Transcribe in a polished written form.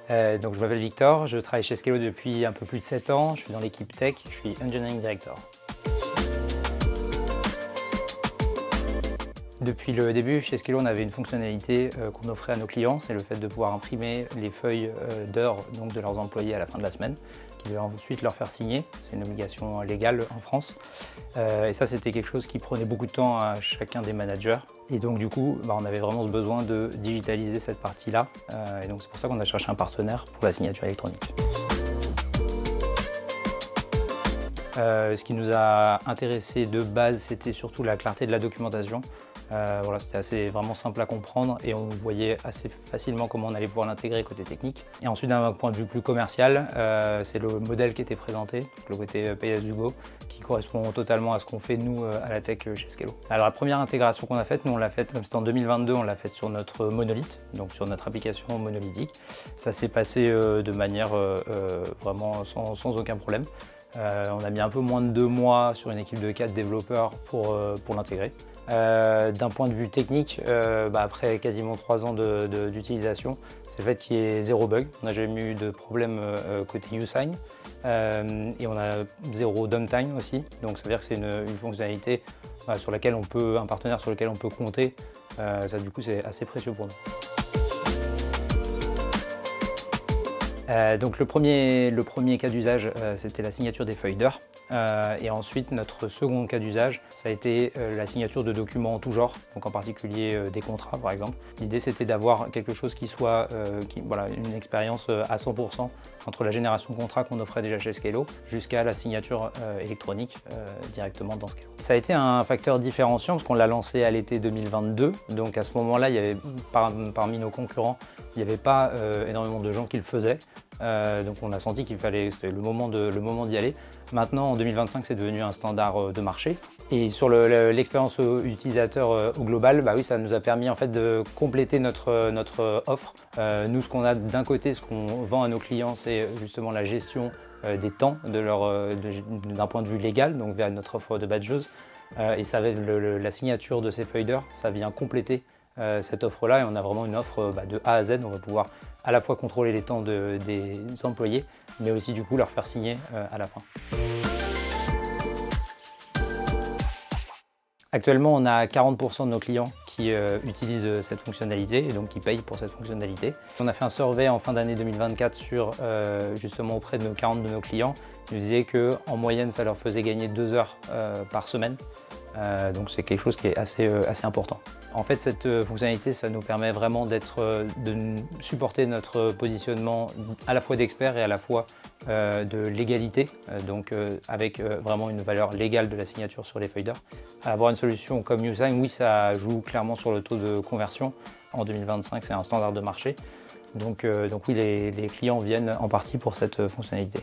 Donc je m'appelle Victor, je travaille chez Scalo depuis un peu plus de 7 ans, je suis dans l'équipe tech, je suis Engineering Director. Depuis le début, chez Scalo, on avait une fonctionnalité qu'on offrait à nos clients, c'est le fait de pouvoir imprimer les feuilles d'heures de leurs employés à la fin de la semaine, qui devaient ensuite leur faire signer. C'est une obligation légale en France. Et ça, c'était quelque chose qui prenait beaucoup de temps à chacun des managers. Et donc du coup, on avait vraiment ce besoin de digitaliser cette partie-là. Et donc c'est pour ça qu'on a cherché un partenaire pour la signature électronique. Ce qui nous a intéressé de base, c'était surtout la clarté de la documentation. Voilà, c'était vraiment simple à comprendre et on voyait assez facilement comment on allait pouvoir l'intégrer côté technique. Et ensuite, d'un point de vue plus commercial, c'est le modèle qui était présenté, donc le côté pay as you go, qui correspond totalement à ce qu'on fait nous à la tech chez Scalo. Alors la première intégration qu'on a faite, nous on l'a faite, c'était en 2022, on l'a faite sur notre monolithe, donc sur notre application monolithique. Ça s'est passé de manière vraiment sans aucun problème. On a mis un peu moins de 2 mois sur une équipe de 4 développeurs pour l'intégrer. D'un point de vue technique, après quasiment 3 ans d'utilisation, c'est le fait qu'il y ait 0 bug. On n'a jamais eu de problème côté USign et on a 0 downtime aussi. Donc ça veut dire que c'est une fonctionnalité sur laquelle un partenaire sur lequel on peut compter. Ça du coup c'est assez précieux pour nous. Donc le premier cas d'usage, c'était la signature des feuilles d'heures. Et ensuite, notre second cas d'usage, ça a été la signature de documents en tout genre, donc en particulier des contrats par exemple. L'idée c'était d'avoir quelque chose qui soit une expérience à 100% entre la génération de contrats qu'on offrait déjà chez Scalo jusqu'à la signature électronique directement dans Scalo. Ça a été un facteur différenciant parce qu'on l'a lancé à l'été 2022, donc à ce moment-là, il y avait parmi nos concurrents, il n'y avait pas énormément de gens qui le faisaient. Donc on a senti c'était le moment d'y aller. Maintenant en 2025 c'est devenu un standard de marché et sur l'expérience utilisateur au global, oui, ça nous a permis en fait de compléter notre offre. Nous ce qu'on a d'un côté, ce qu'on vend à nos clients, c'est justement la gestion des temps d'un point de vue légal, donc via notre offre de badges et ça va être la signature de ces feuilles d'heures, ça vient compléter cette offre-là et on a vraiment une offre de A à Z. On va pouvoir à la fois contrôler les temps des employés, mais aussi du coup leur faire signer à la fin. Actuellement, on a 40% de nos clients qui utilisent cette fonctionnalité et donc qui payent pour cette fonctionnalité. On a fait un survey en fin d'année 2024 justement auprès de 40 de nos clients. Ils nous disaient qu'en moyenne, ça leur faisait gagner 2 heures par semaine. Donc c'est quelque chose qui est assez important. En fait, cette fonctionnalité, ça nous permet vraiment de supporter notre positionnement à la fois d'expert et à la fois de légalité, avec vraiment une valeur légale de la signature sur les feuilles d'heures. Avoir une solution comme USign, oui, ça joue clairement sur le taux de conversion. En 2025, c'est un standard de marché. Donc oui, les clients viennent en partie pour cette fonctionnalité.